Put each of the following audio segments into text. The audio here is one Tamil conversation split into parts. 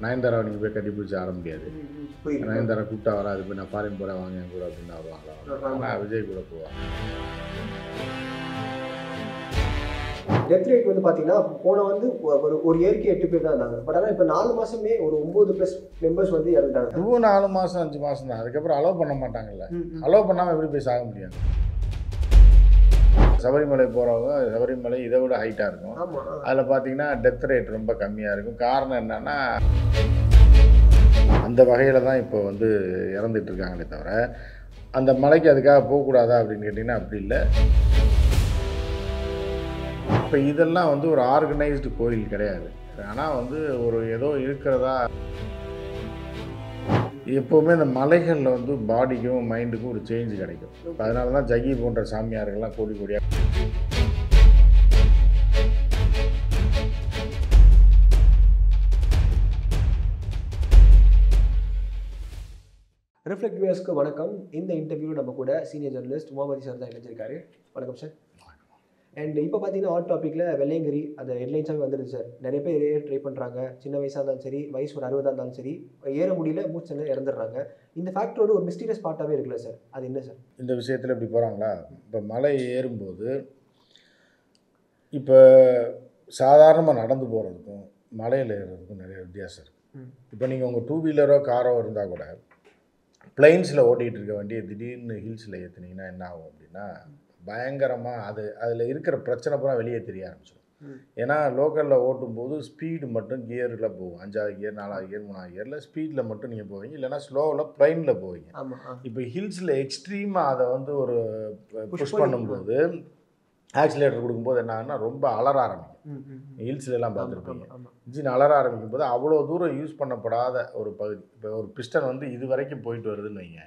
நயன்தாராவை நீங்கள் போய் கட்டி பிடிச்சி ஆட முடியாது. புரியுது. நயன்தாரா கூப்பிட்டா வராது, போய் நான் ஃபாரின் போகிறேன் வாங்க என் கூட அப்படின்னு வருவாங்களா? ஆனால் விஜய் கூட போவாங்க. டெத் ரேட் வந்து பார்த்தீங்கன்னா போன வந்து ஒரு இயருக்கு 8 பேர் தான் இருந்தாங்க. பட் ஆனால் இப்போ 4 மாசமே ஒரு 9+ மெம்பர்ஸ் வந்து இறந்துட்டாங்க. இதுவும் 4 மாதம் 5 மாதம் தான். அதுக்கப்புறம் அலோவ் பண்ண மாட்டாங்கல்ல. அலோவ் பண்ணாமல் எப்படி போய் சாக முடியாது? சபரிமலை போகிறவங்க சபரிமலை இதை விட ஹைட்டாக இருக்கும். அதில் பார்த்தீங்கன்னா டெத் ரேட் ரொம்ப கம்மியாக இருக்கும். காரணம் என்னென்னா அந்த வகையில் தான் இப்போ வந்து இறந்துட்டு இருக்காங்களே தவிர அந்த மலைக்கு அதுக்காக போகக்கூடாதா அப்படின்னு கேட்டிங்கன்னா அப்படி இல்லை. இப்போ இதெல்லாம் வந்து ஒரு ஆர்கனைஸ்டு கோயில் கிடையாது. ஆனால் வந்து ஒரு ஏதோ இருக்கிறதா எப்போவுமே இந்த மலைகளில் வந்து பாடிக்கும் மைண்டுக்கும் ஒரு சேஞ்ச் கிடைக்கும். இப்போ அதனால தான் ஜகி போன்ற சாமியார்கள்லாம் கோடி கோடியாக ரிஃப்ளெக்ட் வியூவர்ஸ்க்கு வணக்கம். இந்த இன்டர்வியூ நம்ம கூட சீனியர் ஜெர்னலிஸ்ட் உமாபதி சார் தான் இணைஞ்சிருக்காரு. வணக்கம் சார். அண்ட் இப்போ பார்த்தீங்கன்னா ஹாட் டாப்பிக்கில் வெள்ளையங்கிரி அந்த ஹெட்லைன்ஸாகவே வந்துடுது சார். நிறைய பேர் ஏற ட்ரை பண்ணுறாங்க. சின்ன வயசாக இருந்தாலும் சரி, வயசு ஒரு 60 இருந்தாலும் சரி, ஏற முடியல, மூச்சு இறந்துடுறாங்க. இந்த ஃபேக்டரோட ஒரு மிஸ்டீரியஸ் பார்ட்டாகவே இருக்குல்ல சார், அது என்ன சார்? இந்த விஷயத்தில் இப்படி போகிறாங்களா? இப்போ மலை ஏறும்போது இப்போ சாதாரணமாக நடந்து போகிறதுக்கும் மலையில் ஏறுறதுக்கும் நிறைய வித்தியாசம் இருக்குது. இப்போ நீங்கள் உங்கள் 2 வீலரோ காரோ இருந்தால் கூட பிளைன்ஸில் ஓட்டிகிட்டு இருக்க வண்டியை திடீர்னு ஹில்ஸில் ஏற்றுனீங்கன்னா என்ன ஆகும் அப்படின்னா பயங்கரமாக அதில் இருக்கிற பிரச்சனை பூரா வெளியே தெரிய ஆரம்பிச்சிடும். ஏன்னா லோக்கலில் ஓட்டும்போது ஸ்பீடு மட்டும் கியரில் போகும். 5வது கியர் 4வது கியர் 3வது கியரில் ஸ்பீடில் மட்டும் நீங்கள் போவீங்க, இல்லைனா ஸ்லோவில் ப்ளைனில் போவீங்க. இப்போ ஹில்ஸில் எக்ஸ்ட்ரீமாக அதை வந்து ஒரு புஷ் பண்ணும்போது ஆக்சிலேட்டர் கொடுக்கும்போது என்ன ஆகுன்னா ரொம்ப அலற ஆரம்பிக்கும். ஹில்ஸ்லாம் பார்த்துருப்பீங்க. இன்ஜின் அலற ஆரம்பிக்கும் போது அவ்வளோ தூரம் யூஸ் பண்ணப்படாத ஒரு பகுதி. இப்போ ஒரு பிஸ்டன் வந்து இது வரைக்கும் போயிட்டு வருதுன்னு வைங்க,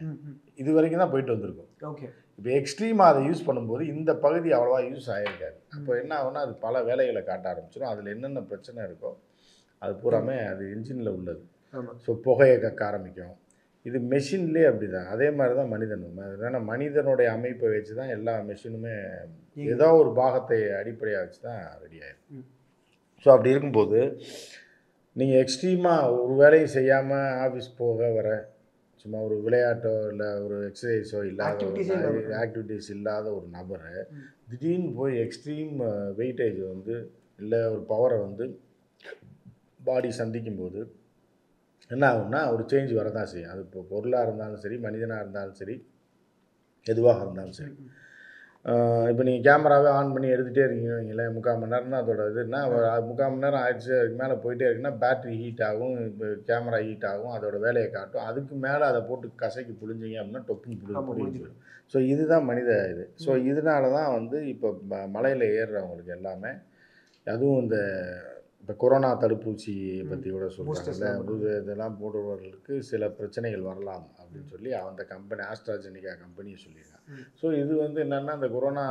இது வரைக்கும் தான் போயிட்டு வந்திருக்கும். ஓகே. இப்போ எக்ஸ்ட்ரீமாக அதை யூஸ் பண்ணும்போது இந்த பகுதி அவ்வளோவா யூஸ் ஆகிருக்காது. அப்போ என்ன ஆகுனா அது பல வேலைகளை காட்ட ஆரம்பிச்சிடும். அதில் என்னென்ன பிரச்சனை இருக்கோ அது பூராமே அது இன்ஜினில் உள்ளது. ஸோ புகையை கக்க ஆரம்பிக்கும். இது மெஷின்லேயே அப்படி தான். அதே மாதிரி தான் மனிதனும். ஏன்னா மனிதனுடைய அமைப்பை வச்சு தான் எல்லா மெஷினுமே ஏதோ ஒரு பாகத்தை அடிப்படையாக வச்சு தான் ரெடி ஆகிடும். ஸோ அப்படி இருக்கும்போது நீங்கள் எக்ஸ்ட்ரீமாக ஒரு வேலையும் செய்யாமல் ஆஃபீஸ் போக வர, சும்மா ஒரு விளையாட்டோ இல்லை ஒரு எக்ஸசைஸோ இல்லாத ஒரு ஆக்டிவிட்டீஸ் இல்லாத ஒரு நபரை திடீர்னு போய் எக்ஸ்ட்ரீம் வெயிட்டேஜ் வந்து இல்லை ஒரு பவரை வந்து பாடி சந்திக்கும்போது என்ன ஆகும்னா ஒரு சேஞ்ச் வரதான் செய்யும். அது இப்போ பொருளாக இருந்தாலும் சரி, மனிதனாக இருந்தாலும் சரி, எதுவாக இருந்தாலும் சரி. இப்போ நீங்கள் கேமராவே ஆன் பண்ணி எடுத்துகிட்டே இருக்கீங்களே 3/4 மணி நேரம்னா அதோட இதுன்னா 3/4 மணி நேரம் ஆயிடுச்சு, அதுக்கு மேலே போயிட்டே இருக்குன்னா பேட்ரி ஹீட் ஆகும், இப்போ கேமரா ஹீட் ஆகும், அதோட வேலையை காட்டும். அதுக்கு மேலே அதை போட்டு கசக்கி புழிஞ்சிங்க அப்படின்னா டொப்புன்னு புழிஞ்சிடும். ஸோ இதுதான் மனித இது. ஸோ இதனால தான் வந்து இப்போ மலையில் ஏறுறவங்களுக்கு எல்லாமே, அதுவும் இந்த இப்போ கொரோனா தடுப்பூசியை பற்றி கூட சொல்கிறாங்கல்ல, இதெல்லாம் போடுறவர்களுக்கு சில பிரச்சனைகள் வரலாம் அப்படின்னு சொல்லி அந்த கம்பெனி ஆஸ்ட்ராஜெனிகா கம்பெனியை சொல்லியிருக்காங்க. ஸோ இது வந்து என்னென்னா இந்த கொரோனா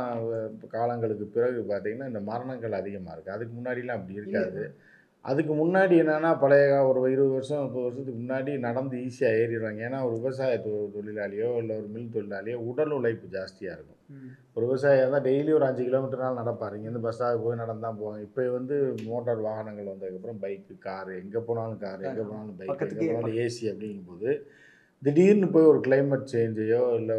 காலங்களுக்கு பிறகு பார்த்திங்கன்னா இந்த மரணங்கள் அதிகமாக இருக்குது. அதுக்கு முன்னாடிலாம் அப்படி இருக்காது. அதுக்கு முன்னாடி என்னென்னா பழைய ஒரு 20 வருஷம் 30 வருஷத்துக்கு முன்னாடி நடந்து ஈஸியாக ஏறிடுவாங்க. ஏன்னா ஒரு விவசாய தொழிலாளியோ இல்லை ஒரு மில் தொழிலாளியோ உடல் உழைப்பு ஜாஸ்தியாக இருக்கும். ஒரு விவசாயியாக இருந்தால் டெய்லி ஒரு 5 கிலோமீட்டர்னாலும் நடப்பார். இங்கேருந்து பஸ்ஸாக போய் நடந்தான் போவாங்க. இப்போ வந்து மோட்டார் வாகனங்கள் வந்ததுக்கப்புறம் பைக்கு, காரு, எங்கே போனாலும் காரு, எங்கே போனாலும் பைக், எங்கே போனாலும் ஏசி அப்படிங்கும்போது திடீர்னு போய் ஒரு கிளைமேட் சேஞ்சையோ இல்லை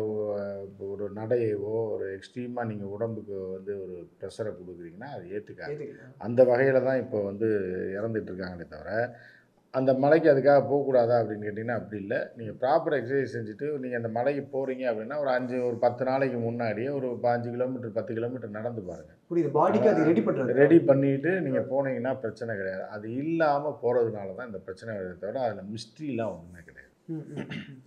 ஒரு நடையவோ ஒரு எக்ஸ்ட்ரீமாக நீங்கள் உடம்புக்கு வந்து ஒரு ப்ரெஷரை கொடுக்குறீங்கன்னா அது ஏற்றுக்காது. அந்த வகையில் தான் இப்போ வந்து இறந்துட்டு இருக்காங்களே தவிர அந்த மலைக்கு அதுக்காக போகக்கூடாதா அப்படின்னு கேட்டிங்கன்னா அப்படி இல்லை. நீங்கள் ப்ராப்பர் எக்ஸசைஸ் செஞ்சுட்டு நீங்கள் அந்த மலைக்கு போகிறீங்க அப்படின்னா ஒரு 10 நாளைக்கு முன்னாடியே ஒரு 5 கிலோமீட்டர் 10 கிலோமீட்டர் நடந்து பாருங்கள். புரியுது. பாடிக்கு அது ரெடி பண்ணிவிட்டு நீங்கள் போனீங்கன்னா பிரச்சனை கிடையாது. அது இல்லாமல் போகிறதுனால தான் இந்த பிரச்சனை வருது தவிர அதில் மிஸ்ட்ரிலாம் ஒன்றுமே கிடையாது.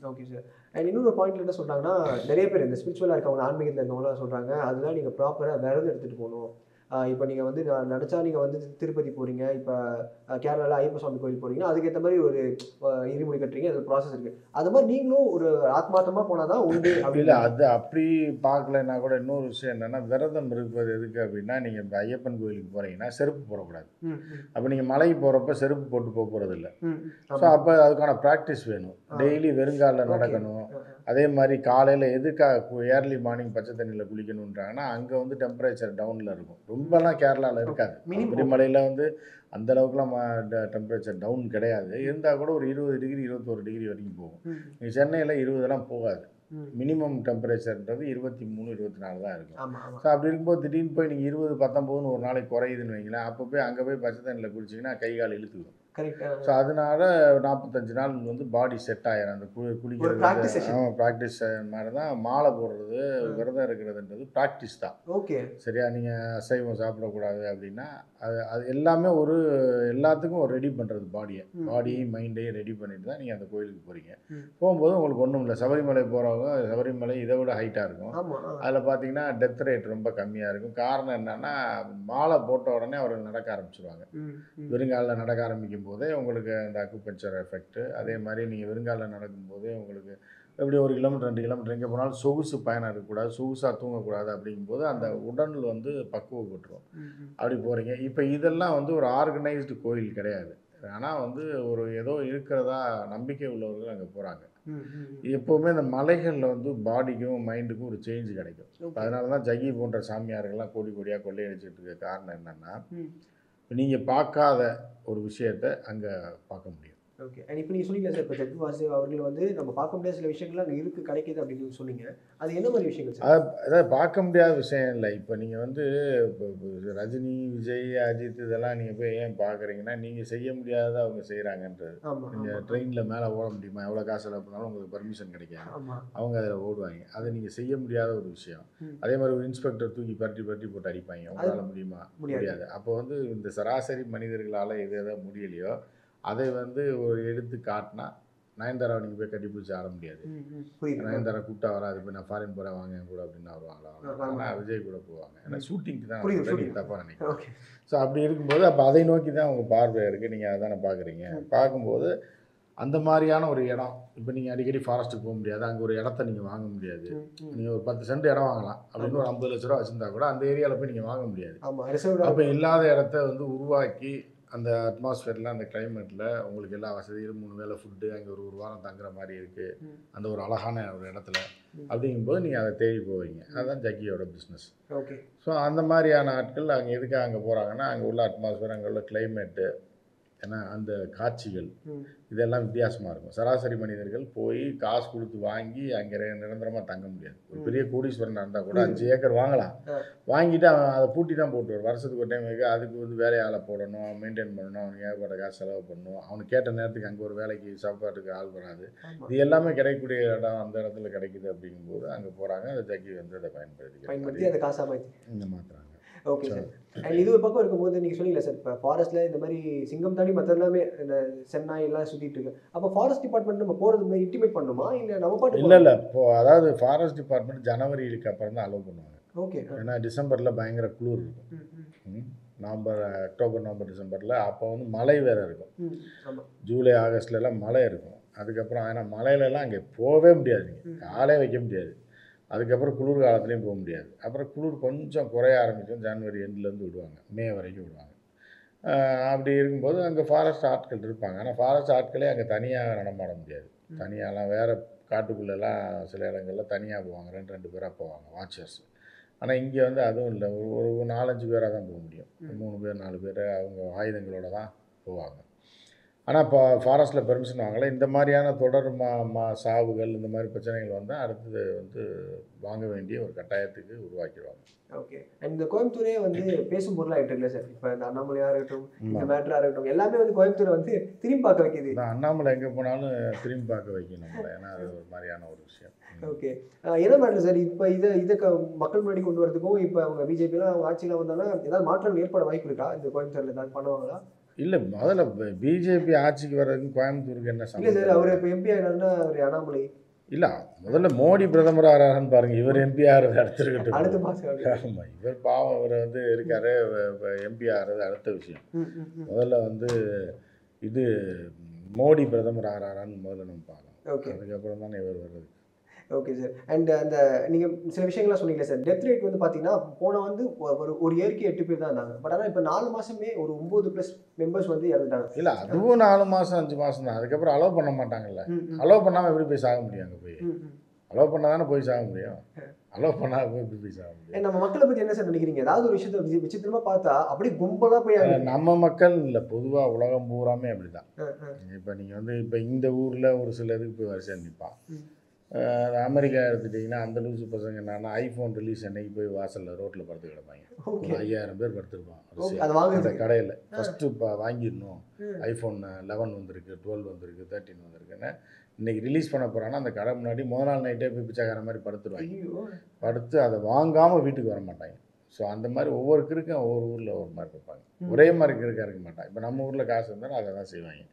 Okay sir. அண்ட் இன்னொரு பாயிண்ட்ல என்ன சொல்கிறாங்கன்னா, நிறைய பேர் இந்த ஸ்பிரிச்சுவலாக இருக்கவங்க, ஆன்மீகத்தில் இருக்கவங்களாம் சொல்கிறாங்க, அதெல்லாம் நீங்கள் ப்ராப்பராக விரதம் எடுத்துகிட்டு போகணும். இப்போ நீங்கள் வந்து நினச்சா நீங்கள் வந்து திருப்பதி போகிறீங்க, இப்போ கேரளாவில் ஐயப்ப சுவாமி கோயில் போகிறீங்கன்னா அதுக்கேற்ற மாதிரி ஒரு இருமுடி கட்டுறீங்க, அது ப்ராசஸ் இருக்குது. அது மாதிரி நீங்களும் ஒரு ஆத்மார்த்தமாக போனால் தான் உண்டு அப்படி இல்லை. அது அப்படி பார்க்கலன்னா கூட இன்னொரு விஷயம் என்னென்னா விரதம் இருப்பது எதுக்கு அப்படின்னா நீங்கள் இப்போ ஐயப்பன் கோயிலுக்கு போகிறீங்கன்னா செருப்பு போடக்கூடாது. அப்போ நீங்கள் மலைக்கு போகிறப்ப செருப்பு போட்டு போக போகிறது இல்லை. ஸோ அப்போ அதுக்கான ப்ராக்டிஸ் வேணும். டெய்லி வெறுங்காலில் நடக்கணும். அதே மாதிரி காலையில் எதுக்காக ஏர்லி மார்னிங் பச்சை தண்ணியில் குளிக்கணுன்றாங்கன்னா அங்கே வந்து டெம்பரேச்சர் டவுனில் இருக்கும். ரொம்ப ரொம்பலாம் கேரளாவில் இருக்காது. சபரிமலையில் வந்து அந்த அளவுக்குலாம் டெம்பரேச்சர் டவுன் கிடையாது. இருந்தால் கூட ஒரு 20 டிகிரி 21 டிகிரி வரைக்கும் போகும். நீங்கள் சென்னையில் 20 போகாது. மினிமம் டெம்பரேச்சர்ன்றது 23 24 தான் இருக்கும். ஸோ அப்படி இருக்கும்போது திடீர்னு போய் நீங்கள் 20 19 ஒரு நாளைக்கு குறையுதுன்னு வைங்களேன், அப்போ போய் அங்கே போய் பச்சை தண்ணியில் குளிச்சிங்கன்னா கை கால் இழுத்துக்கும். ஸோ அதனால 45 நாள் வந்து பாடி செட் ஆயிரும். அந்த குளிக்கிறது ப்ராக்டிஸ் மாதிரி தான். மாலை போடுறது விரதம் இருக்கிறதுன்றது ப்ராக்டிஸ் தான். ஓகே, சரியா? நீங்கள் அசைவம் சாப்பிடக்கூடாது அப்படின்னா அது எல்லாமே எல்லாத்துக்கும் ஒரு ரெடி பண்ணுறது பாடியை மைண்டையும் ரெடி பண்ணிட்டு தான் நீங்கள் அந்த கோயிலுக்கு போகிறீங்க. போகும்போது உங்களுக்கு ஒன்றும் இல்லை. சபரிமலை போகிறவங்க சபரிமலை இதை விட ஹைட்டாக இருக்கும். அதில் பார்த்தீங்கன்னா டெத் ரேட் ரொம்ப கம்மியாக இருக்கும். காரணம் என்னன்னா மாலை போட்ட உடனே அவர்கள் நடக்க ஆரம்பிச்சிருவாங்க. வெறுங்காலில் நடக்க ஆரம்பிக்கும் போதே உங்களுக்கு அந்த அக்குபஞ்சர் எஃபெக்ட். அதே மாதிரி நீங்கள் வெறுங்காலில் நடக்கும்போதே உங்களுக்கு எப்படி 1 கிலோமீட்டர் 2 கிலோமீட்டர் எங்கே போனாலும் சொகுசு பயணம் இருக்கக்கூடாது, சொகுசாக தூங்கக்கூடாது. அப்படிங்கும்போது அந்த உடல் வந்து பக்குவப்பட்டுரும். அப்படி போகிறீங்க. இப்போ இதெல்லாம் வந்து ஒரு ஆர்கனைஸ்டு கோயில் கிடையாது. ஆனால் வந்து ஒரு ஏதோ இருக்கிறதா நம்பிக்கை உள்ளவர்கள் அங்கே போகிறாங்க. எப்போவுமே இந்த மலைகளில் வந்து பாடிக்கும் மைண்டுக்கும் ஒரு சேஞ்ச் கிடைக்கும். அதனால தான் ஜகி போன்ற சாமியார்கள்லாம் கோடி கோடியாக கொள்ளையடிச்சிட்டு இருக்க காரணம் என்னென்னா, நீங்கள் பார்க்காத ஒரு விஷயத்தை அங்கே பார்க்க முடியும். ஓகே. அண்ட் இப்போ நீங்கள் சொன்னீங்க சார், இப்போ ஜக் வாசுதேவ் அவர்கள் வந்து நம்ம பார்க்க முடியாத சில விஷயங்கள் அங்கே இருக்குது, கிடைக்கிது அப்படின்னு சொன்னீங்க. அது என்ன மாதிரி விஷயங்கள் சார்? அதாவது பார்க்க முடியாத விஷயம் இல்லை. இப்போ நீங்கள் வந்து இப்போ ரஜினி, விஜய், அஜித் இதெல்லாம் நீங்கள் போய் ஏன் பார்க்குறீங்கன்னா, நீங்கள் செய்ய முடியாததை அவங்க செய்கிறாங்கன்றது. நீங்கள் ட்ரெயினில் மேலே ஓட முடியுமா? எவ்வளோ காசு செலவு பண்ணாலும் உங்களுக்கு பர்மிஷன் கிடைக்காது. அவங்க அதில் ஓடுவாங்க. அது நீங்கள் செய்ய முடியாத ஒரு விஷயம். அதே மாதிரி ஒரு இன்ஸ்பெக்டர் தூக்கி பரட்டி போட்டு அடிப்பாங்க. அவங்களால முடியுமா? முடியாது. அப்போ வந்து இந்த சராசரி மனிதர்களால் எது எதை முடியலையோ அதை வந்து ஒரு எடுத்து காட்டினா, நயன்தாரா நீங்கள் போய் கட்டி பிடிச்சி ஆட முடியாது. நயன்தாரா கூப்பிட்டா வராது. போய் நான் ஃபாரின் போகிறேன் வாங்க என் கூட அப்படின்னா வருவாங்களா? ஆனால் விஜய் கூட போவாங்க. ஏன்னா ஷூட்டிங்க்கு தான் தப்பாக நினைக்கிறேன். ஸோ அப்படி இருக்கும்போது அப்போ அதை நோக்கி தான் உங்கள் பார்வை இருக்குது. நீங்கள் அதானே பார்க்குறீங்க. பார்க்கும்போது அந்த மாதிரியான ஒரு இடம். இப்போ நீங்கள் அடிக்கடி ஃபாரஸ்ட்டுக்கு போக முடியாது. அங்கே ஒரு இடத்த நீங்கள் வாங்க முடியாது. நீங்கள் ஒரு 10 சென்ட் இடம் வாங்கலாம் அப்படின்னு ஒரு 50 லட்ச ரூபா வச்சுருந்தா கூட அந்த ஏரியாவில் போய் நீங்கள் வாங்க முடியாது. அப்போ இல்லாத இடத்த வந்து உருவாக்கி அந்த அட்மாஸ்ஃபியரில் அந்த கிளைமேட்டில் உங்களுக்கு எல்லா வசதியும் 3 வேளை ஃபுட்டு, அங்கே ஒரு வாரம் தங்குற மாதிரி இருக்குது அந்த ஒரு அழகான ஒரு இடத்துல. அப்படிங்கும்போது நீங்கள் அதை தேடி போவீங்க. அதுதான் ஜக்கியோட பிஸ்னஸ். ஓகே. ஸோ அந்த மாதிரியான ஆட்கள் அங்கே எதுக்காக அங்கே போகிறாங்கன்னா, அங்கே உள்ள அட்மாஸ்ஃபியர், அங்கே உள்ள கிளைமேட்டு, ஏன்னா அந்த காட்சிகள் இதெல்லாம் வித்தியாசமாக இருக்கும். சராசரி மனிதர்கள் போய் காசு கொடுத்து வாங்கி அங்கே நிரந்தரமாக தங்க முடியாது. ஒரு பெரிய கோடீஸ்வரன் இருந்தால் கூட 5 ஏக்கர் வாங்கலாம். வாங்கிட்டு அவன் அதை பூட்டி தான் போட்டு வருஷத்துக்கு ஒரு டைம் வைக்க. அதுக்கு வந்து வேலையாளை போடணும், மெயின்டைன் பண்ணணும், அவனுக்கு ஏகப்பட்ட காசு செலவு பண்ணணும். அவனுக்கு கேட்ட நேரத்துக்கு அங்கே ஒரு வேலைக்கு சாப்பாட்டுக்கு ஆள் வராது. இது எல்லாமே கிடைக்கக்கூடிய இடம் அந்த இடத்துல கிடைக்குது. அப்படிங்கும்போது அங்கே போகிறாங்க. அதை ஜக்கி வந்து அதை பயன்படுத்தி அதை காசாக இங்கே மாற்றுறாங்க. Okay sir. அண்ட் இது ஒரு பக்கம் இருக்கும்போது நீங்கள் சொன்னீங்களா சார், இப்போ ஃபாரஸ்ட்டில் இந்த மாதிரி சிங்கம் தாண்டி மற்ற எல்லாமே இந்த சென்னாய் எல்லாம் சுற்றிட்டு இருக்கு. அப்போ ஃபாரஸ்ட் டிபார்ட்மெண்ட் நம்ம போகிறது முன்னாடி இன்டிமேட் பண்ணணுமா இல்லை நம்ம பாட்டு? இல்லை இப்போ அதாவது ஃபாரஸ்ட் டிபார்ட்மெண்ட் ஜனவரிக்கு அப்புறம் தான் அலோவ் பண்ணுவாங்க. ஓகே. ஏன்னா டிசம்பரில் பயங்கர குளிர் இருக்கும். அக்டோபர் நவம்பர் டிசம்பரில் அப்போ வந்து மழை வேறு இருக்கும். ஜூலை ஆகஸ்ட்லலாம் மழை இருக்கும். அதுக்கப்புறம் ஏன்னா மழையிலலாம் அங்கே போகவே முடியாது. நீங்கள் காலே வைக்க முடியாது. அதுக்கப்புறம் குளிர் காலத்துலேயும் போக முடியாது. அப்புறம் குளிர் கொஞ்சம் குறைய ஆரம்பிக்கும். ஜனவரி எண்ட்லேருந்து விடுவாங்க, மே வரைக்கும் விடுவாங்க. அப்படி இருக்கும்போது அங்கே ஃபாரஸ்ட் ஆட்கள் இருப்பாங்க. ஆனால் ஃபாரஸ்ட் ஆட்களே அங்கே தனியாக நடமாட முடியாது. தனியாகலாம் வேறு காட்டுக்குள்ளெல்லாம் சில இடங்களில் தனியாக போவாங்க. 2 பேராக போவாங்க வாட்சர்ஸ். ஆனால் இங்கே வந்து அதுவும் இல்லை. ஒரு 4-5 பேராக தான் போக முடியும். 3 பேர் 4 பேர் அவங்க ஆயுதங்களோடு தான் போவாங்க. ஆனால் இப்போ ஃபாரஸ்ட்டில் பெர்மிஷன் வாங்கலை. இந்த மாதிரியான தொடர் சாவுகள் இந்த மாதிரி பிரச்சனைகள் வந்தால் அடுத்தது வந்து வாங்க வேண்டிய ஒரு கட்டாயத்துக்கு உருவாக்கிடுவாங்க. ஓகே. அண்ட் இந்த கோயம்புத்தூரே வந்து பேசும் பொருளாக ஆகிட்டு இல்லை சார். இப்போ இந்த அண்ணாமலையாக இருக்கட்டும், இந்த மேட்டராக இருக்கட்டும், எல்லாமே வந்து கோயம்புத்தூரை வந்து திரும்பி பார்க்க வைக்கிது. அண்ணாமலை எங்கே போனாலும் திரும்பி பார்க்க வைக்கணும் நம்மளை. ஏன்னா அது ஒரு மாதிரியான ஒரு விஷயம். ஓகே. என்ன மேட்டர் சார், இப்போ இதை மக்கள் முன்னாடி கொண்டு வரதுக்கும் இப்போ அவங்க பிஜேபிலாம் அவங்க ஆட்சியில் வந்தாலும் ஏதாவது மாற்றம் ஏற்பட வாய்ப்பு இருக்கா? இந்த கோயம்புத்தூரில் ஏதாவது பண்ணுவாங்களா? இல்லை, முதல்ல பிஜேபி ஆட்சிக்கு வர்றதுக்கும் கோயம்புத்தூருக்கு என்ன சம்பந்தம்? இல்லை சார், அவர் இப்போ எம்பி ஆகினாருன்னா அவர் அண்ணாமலை இல்லை, முதல்ல மோடி பிரதமர் ஆகிறாருன்னு பாருங்கள். இவர் எம்பி ஆகிறது அடுத்திருக்கட்டும். அடுத்த மாதம். ஆமாம், இவர் பாவம் இவர் வந்து இருக்காரு. எம்பி ஆகிறது அடுத்த விஷயம். முதல்ல வந்து இது மோடி பிரதமர் ஆகிறாரான்னு முதல்ல நம்ம பார்க்கலாம். ஓகே. அதுக்கப்புறம் தானே இவர் வர்றது. Okay sir. அண்ட் அந்த நீங்கள் சில விஷயங்கள்லாம் சொன்னீங்களே சார், டெத் ரேட் வந்து பார்த்தீங்கன்னா போன வந்து ஒரு இயருக்கு 8 பேர் தான் இருந்தாங்க. பட் ஆனால் இப்போ 4 மாதமே ஒரு 9+ மெம்பர்ஸ் வந்து இறந்துட்டாங்க. இல்லை, அதுவும் 4 மாதம் 5 மாதம் தான். அதுக்கப்புறம் அலோவ் பண்ண மாட்டாங்கல்ல. அலோவ் பண்ணாமல் எப்படி போய் சாக முடியும்? அங்கே போய் அலோவ் பண்ணால் தானே போய் சாக முடியும். அலோவ் பண்ணால் போய் எப்படி போய் சாப்பிட முடியும்? நம்ம மக்களை பத்தி என்ன சார் நினைக்கிறீங்க? ஏதாவது ஒரு விஷயத்த விசித்திரமா பார்த்தா அப்படியே கும்பலா போய் நம்ம மக்கள் இல்லை, பொதுவாக உலகம் பூராமே அப்படிதான். இப்போ நீங்கள் வந்து இப்போ இந்த ஊரில் ஒரு சில இதுக்கு போய் வரிசையாக நிற்பான். அமெரிக்கா எடுத்துட்டிங்கன்னா அந்த லூசு பசங்க என்னன்னா ஐஃபோன் ரிலீஸ் அன்னைக்கு போய் வாசலில் ரோட்டில் படுத்து கிடப்பாங்க. ஒரு 5000 பேர் படுத்துருப்பான் அந்த கடையில். ஃபஸ்ட்டு இப்போ வாங்கிடணும், ஐஃபோன் 11 வந்திருக்கு, 12 வந்திருக்கு, 13 வந்திருக்குன்னு இன்றைக்கி ரிலீஸ் பண்ண போகிறான்னா அந்த கடை முன்னாடி முதல் நாள் நைட்டே போய் பிச்சைக்கார மாதிரி படுத்துருவாங்க. படுத்து அதை வாங்காமல் வீட்டுக்கு வர மாட்டாங்க. ஸோ அந்த மாதிரி ஒவ்வொரு கிருக்கும் ஒவ்வொரு ஊரில் ஒரு மாதிரி இருப்பாங்க. ஒரே மாதிரி கிருக்காக இருக்க மாட்டாங்க. இப்போ நம்ம ஊரில் காசு இருந்தாலும் அதை தான் செய்வாங்க,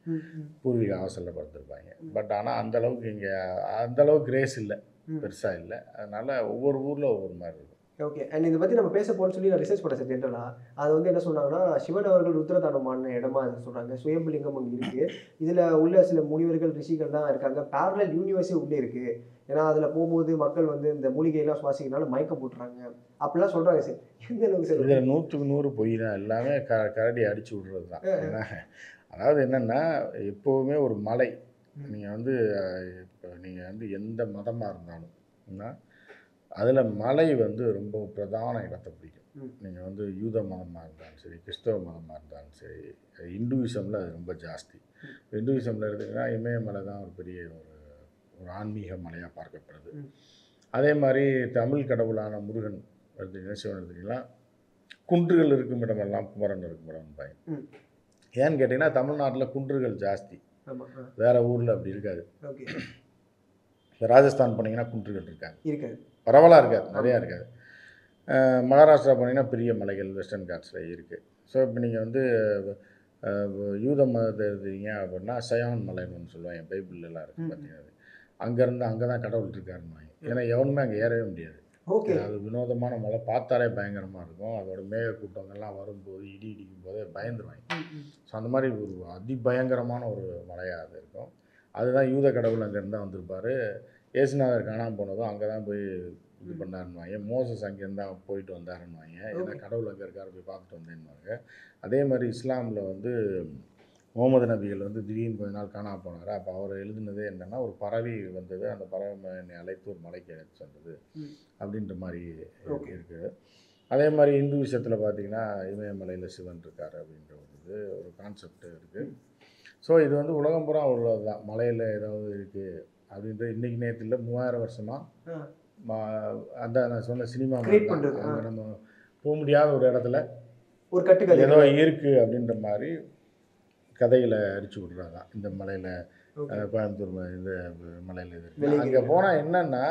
பூர்வீக அவசரில் படுத்துருப்பாங்க. பட் ஆனால் அந்தளவுக்கு இங்கே அந்தளவுக்கு கிரேஸ் இல்லை, பெருசாக இல்லை. அதனால் ஒவ்வொரு ஊரில் ஒவ்வொரு மாதிரி இருக்கும். ஓகே. அண்ட் இதை பற்றி நம்ம பேச போகணும்னு சொல்லி நான் ரிசர்ச் பண்ணேன் சார். ஜென்ரலாக அது வந்து என்ன சொன்னாங்கன்னா, சிவன் அவர்கள் ருத்ரதானமான இடமா அது சொல்கிறாங்க. சுயம்புலிங்கம் அங்கே இருக்குது. இதில் உள்ள சில முனிவர்கள் ரிஷிகள்லாம் இருக்காங்க. பேரலல் யூனிவர்ஸே உள்ளே இருக்குது. ஏன்னா அதில் போகும்போது மக்கள் வந்து இந்த மூலிகையெல்லாம் சுவாசிக்கிறனால மயக்கம் போட்டுறாங்க அப்படிலாம் சொல்கிறாங்க சார். எந்த அளவுக்கு சார்? இதில் 100க்கு 100 பொய் தான். எல்லாமே கரடி அடித்து விட்றது தான். ஏன்னா அதாவது என்னென்னா, எப்போவுமே ஒரு மலை, நீங்கள் வந்து இப்போ நீங்கள் வந்து எந்த மதமாக இருந்தாலும் அதில் மலை வந்து ரொம்ப பிரதான இடத்தை பிடிக்கும். நீங்கள் வந்து யூத மதமாக இருந்தாலும் சரி, கிறிஸ்தவ மதமாக இருந்தாலும் சரி, இந்துவிசமில் அது ரொம்ப ஜாஸ்தி. இந்துவிசமில் எடுத்திங்கன்னா இமயமலை தான் ஒரு பெரிய ஒரு ஆன்மீக மலையாக பார்க்கப்படுது. அதே மாதிரி தமிழ் கடவுளான முருகன் எடுத்திங்கன்னா, சிவன் எடுத்திங்கன்னா, குன்றுகள் இருக்கும் இடமெல்லாம் குமரன் இருக்கும் இடம் பாய். ஏன்னு கேட்டிங்கன்னா தமிழ்நாட்டில் குன்றுகள் ஜாஸ்தி, வேறு ஊரில் அப்படி இருக்காது. இப்போ ராஜஸ்தான் போனீங்கன்னா குன்றுகள் இருக்காது, பரவலாக இருக்காது, நிறையா இருக்காது. மகாராஷ்டிரா போனீங்கன்னா பெரிய மலைகள் வெஸ்டர்ன் காட்ஸில் இருக்குது. ஸோ இப்போ நீங்கள் வந்து யூத மதத்தை எடுத்தீங்க அப்படின்னா சயான் மலைன்னு ஒன்று சொல்லுவாங்க, பைபிள்லாம் இருக்குது பார்த்தீங்கன்னா. அங்கேருந்து அங்கே தான் கடவுள் இருக்காருன்னு. ஏன்னா எவனுமே அங்கே ஏறவே முடியாது. அது வினோதமான மலை, பார்த்தாலே பயங்கரமாக இருக்கும். அதோட மேக கூட்டங்கள்லாம் வரும்போது இடி இடிக்கும் போதே பயந்துருவாங்க. ஸோ அந்த மாதிரி ஒரு அதிபயங்கரமான ஒரு மலையாக அது இருக்கும். அதுதான் யூத கடவுள் அங்கேருந்து தான் வந்திருப்பார். ஏசுநாதர் காணாமல் போனதும் அங்கே தான் போய் இது பண்ணாருன்னுவாங்க. மோசஸ் அங்கேருந்து தான் போயிட்டு வந்தாருன்னுவாங்க. ஏன்னா கடவுள் அங்கே இருக்காரு, போய் பார்த்துட்டு வந்தேன்னுவாங்க. அதே மாதிரி இஸ்லாமில் வந்து முகமது நபிகள் வந்து திடீர்னு கொஞ்ச நாள் காணாமல் போனார். அப்போ அவர் எழுதுனதே என்னென்னா, ஒரு பறவை வந்தது, அந்த பறவை என்னை அழைத்து ஒரு மலைக்கு அழைத்து வந்தது அப்படின்ற மாதிரி இருக்குது. அதே மாதிரி இந்து விஷயத்தில் பார்த்திங்கன்னா இமயமலையில் சிவன் இருக்கார் அப்படின்ற ஒரு கான்செப்ட் இருக்குது. ஸோ இது வந்து உலகம் பூரா உள்ளது தான். மலையில் ஏதாவது இருக்குது அப்படின்ற இன்றைக்கி நேரத்தில் 3000 வருஷமாக அந்த நான் சொன்ன சினிமா அங்கே நம்ம போக முடியாத ஒரு இடத்துல ஒரு கட்டுக்கதை ஏதோ இருக்குது அப்படின்ற மாதிரி கதைகளை அடிச்சு விட்றாங்க. இந்த மலையில் கோயம்புத்தூர் இந்த மலையில் இது இருக்குது. அங்கே போனால் என்னென்னா,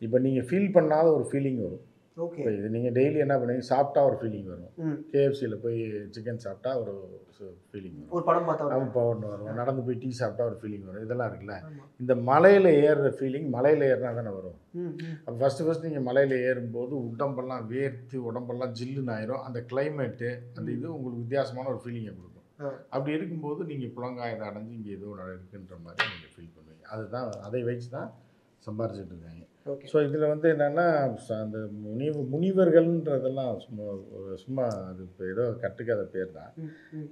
இப்போ நீங்கள் ஃபீல் பண்ணாத ஒரு ஃபீலிங் வரும். இப்போ இது நீங்கள் டெய்லி என்ன பண்ணுவீங்க, சாப்பிட்டா ஒரு ஃபீலிங் வரும். கேஎஃப்சியில் போய் சிக்கன் சாப்பிட்டா ஒரு ஃபீலிங் வரும், ஒரு படம் பார்த்தா ஒன்று வரும். நடந்து போய் டீ சாப்பிட்டா ஒரு ஃபீலிங் வரும். இதெல்லாம் இருக்குல்ல. இந்த மலையில் ஏறுற ஃபீலிங் மலையில் ஏறினா தானே வரும். அப்போ ஃபஸ்ட்டு நீங்கள் மலையில் ஏறும்போது உடம்பெல்லாம் வேர்த்து உடம்பெல்லாம் ஜில்லுன்னு ஆயிரும். அந்த கிளைமேட்டு அந்த இது உங்களுக்கு வித்தியாசமான ஒரு ஃபீலிங்கை கொடுக்கும். அப்படி இருக்கும்போது நீங்கள் புலங்காயத்தை அடைஞ்சு இங்கே ஏதோ இருக்குன்ற மாதிரி நீங்கள் ஃபீல் பண்ணுவீங்க. அதுதான், அதை வச்சு தான் சம்பாரிச்சிட்டு இருக்காங்க. ஸோ இதில் வந்து என்னென்னா, அந்த முனிவர்கள்ன்றதெல்லாம் சும்மா அது இப்போ ஏதோ கட்டுக்காத பேர் தான்.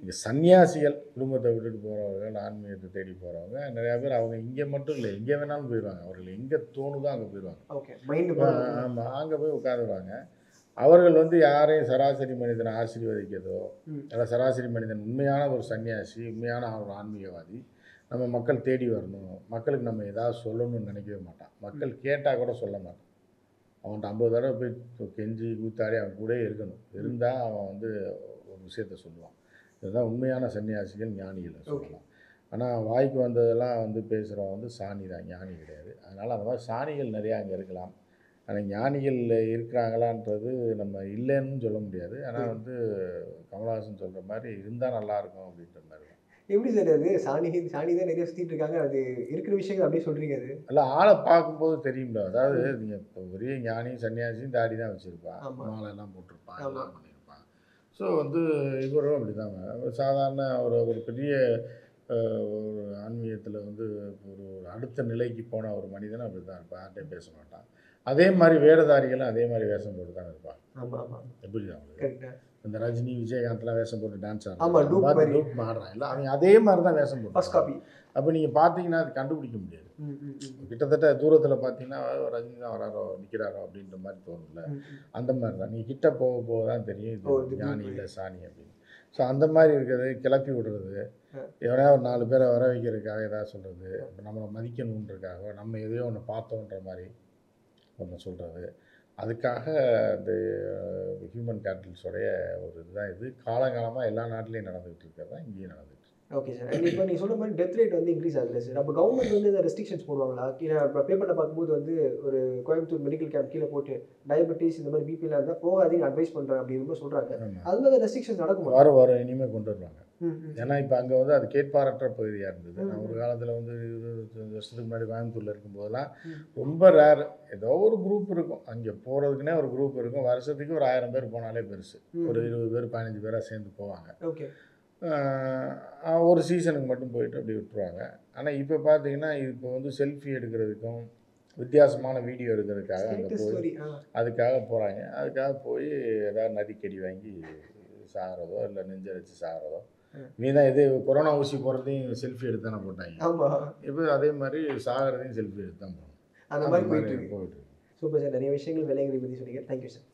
இங்கே சன்னியாசிகள் குடும்பத்தை விட்டுட்டு போகிறவர்கள், ஆன்மீகத்தை தேடி போகிறவங்க நிறையா பேர், அவங்க இங்கே மட்டும் இல்லை, எங்கே வேணாலும் போயிடுவாங்க. அவர்கள் எங்கே தோணுதோ அங்கே போயிடுவாங்க. ஆமாம், அங்கே போய் உட்காந்துருவாங்க. அவர்கள் வந்து யாரையும் சராசரி மனிதனை ஆசீர்வதிக்கிறதோ, அல்ல சராசரி மனிதன் உண்மையான ஒரு சன்னியாசி, உண்மையான ஒரு ஆன்மீகவாதி நம்ம மக்கள் தேடி வரணும், மக்களுக்கு நம்ம ஏதாவது சொல்லணும்னு நினைக்கவே மாட்டான். மக்கள் கேட்டால் கூட சொல்ல மாட்டான். அவன்கிட்ட 50 தடவை போய் கெஞ்சி கூத்தாடி அவன் கூட இருக்கணும். இருந்தால் அவன் வந்து ஒரு விஷயத்த சொல்லுவான். இதுதான் உண்மையான சன்னியாசிகள், ஞானிகளை சொல்லலாம். ஆனால் வாய்க்கு வந்ததெல்லாம் வந்து பேசுகிறவன் வந்து சாணி தான், ஞானி கிடையாது. அதனால் அந்த மாதிரி சாணிகள் நிறையா அங்கே இருக்கலாம். ஆனால் ஞானிகள் இருக்கிறாங்களான்றது நம்ம இல்லைன்னு சொல்ல முடியாது. ஆனால் வந்து கமலஹாசன் சொல்கிற மாதிரி இருந்தால் நல்லாயிருக்கும் அப்படின்ற மாதிரி தான். எப்படி சார் அது சாணி தான் நிறைய சுற்றிட்டு இருக்காங்க, அது இருக்கிற விஷயங்கள் அப்படியே சொல்கிறீங்க? அது இல்லை, ஆளை பார்க்கும்போது தெரியும்ல. அதாவது நீங்கள் இப்போ பெரிய ஞானி சன்னியாசியும் தாடி தான் வச்சுருப்பான், மாலையெல்லாம் போட்டிருப்பான், எல்லாம் பண்ணியிருப்பான். ஸோ வந்து இவரும் அப்படி தான் சாதாரண ஒரு பெரிய ஒரு ஆன்மீகத்தில் வந்து ஒரு அடுத்த நிலைக்கு போன ஒரு மனிதனும் அப்படி தான் இருப்பான், யார்கிட்டையும் பேச மாட்டான். அதே மாதிரி வேடதாரிகளும் அதே மாதிரி வேஷம் போட்டு தான் இருப்பாங்க. ஆமாம் ஆமாம், எப்படி தான் இந்த ரஜினி விஜயகாந்த்லாம் வேஷம் போட்டு டான்ஸ் ஆமா, டூப் மாதிரி. டூப் ஆடுறான் இல்லை அவன் அதே மாதிரி தான் வேஷம் ஃபர்ஸ்ட் போட்டு காப்பி. அப்போ நீங்கள் பார்த்தீங்கன்னா அது கண்டுபிடிக்க முடியாது. கிட்டத்தட்ட தூரத்தில் பார்த்தீங்கன்னா ரஜினி தான் வராரோ நிற்கிறாரோ அப்படின்ற மாதிரி தோணும்ல. அந்த மாதிரி தான் நீங்கள் கிட்ட போக போக தான் தெரியும் இது ஞானி இல்லை சாணி அப்படின்னு. ஸோ அந்த மாதிரி இருக்கிறது கிளப்பி விடுறது, எவனையா ஒரு 4 பேரை வர வைக்கிறதுக்காக ஏதாவது சொல்கிறது, நம்மளை மதிக்கணுன்றதுக்காக நம்ம எதையோ ஒன்று பார்த்தோன்ற மாதிரி ஒன்று சொல்கிறது, அதுக்காக இந்த ஹியூமன் கேபிட்டல்ஸோடைய ஒரு இதுதான் இது. காலங்காலமாக எல்லா நாட்டிலையும் நடந்துகிட்டு இருக்கிறது தான் இங்கேயும் நடந்துகிட்டு. Okay sir. அண்ட் இப்போ நீங்கள் சொன்ன மாதிரி டெத் ரேட் வந்து இன்க்ரீஸ் ஆகுது சார். அப்போ கவர்மெண்ட் வந்து இந்த ரெஸ்ட்ரிக்ஷன்ஸ் போடுவாங்களா? கீழே இப்போ பேப்பரில் பார்க்கும்போது வந்து ஒரு கோயம்புத்தூர் மெடிக்கல் கேம்ப் கீழே போட்டு டயபெட்டிஸ் இந்த மாதிரி பிபிலாம் இருந்தால் போகாதீங்க அட்வைஸ் பண்ணுறேன் அப்படின்னு சொல்கிறாங்க. அது மாதிரி ரெஸ்ட்ரிக்ஷன்ஸ் நடக்கும். வரும் இனிமேல் கொண்டு வருவாங்க. ஏன்னா இப்போ அங்கே வந்து அது கேட்பாரற்ற பகுதியாக இருந்தது. நான் ஒரு காலத்தில் வந்து 25 வருஷத்துக்கு முன்னாடி கோயம்புத்தூரில் இருக்கும்போதெல்லாம் ரொம்ப ரேர், ஏதோ ஒரு குரூப் இருக்கும், அங்கே போகிறதுக்குனே ஒரு குரூப் இருக்கும். வருஷத்துக்கு ஒரு 1000 பேர் போனாலே பெருசு. ஒரு 20 பேர் 15 பேராக சேர்ந்து போவாங்க. ஓகே. ஒரு சீசனுக்கு மட்டும் போயிட்டு அப்படி விட்டுருவாங்க. ஆனால் இப்போ பார்த்தீங்கன்னா இப்போ வந்து செல்ஃபி எடுக்கிறதுக்கும் வித்தியாசமான வீடியோ எடுக்கிறதுக்காக அங்கே போய் அதுக்காக போகிறாங்க. அதுக்காக போய் ஏதாவது நதிக்கடி வாங்கி சாகிறதோ இல்லை நெஞ்சரிச்சு சாகிறதோ. நீ தான் இது கொரோனா ஊசி போடுறதையும் செல்ஃபி எடுத்து தானே போட்டாங்க. இப்போ அதே மாதிரி சாகிறதையும் செல்ஃபி எடுத்து தான் போகணும். அந்த மாதிரி போயிட்டு சூப்பர் சார். நிறைய விஷயங்கள் விலைகளை பற்றி சொன்னீங்க. Thank you sir.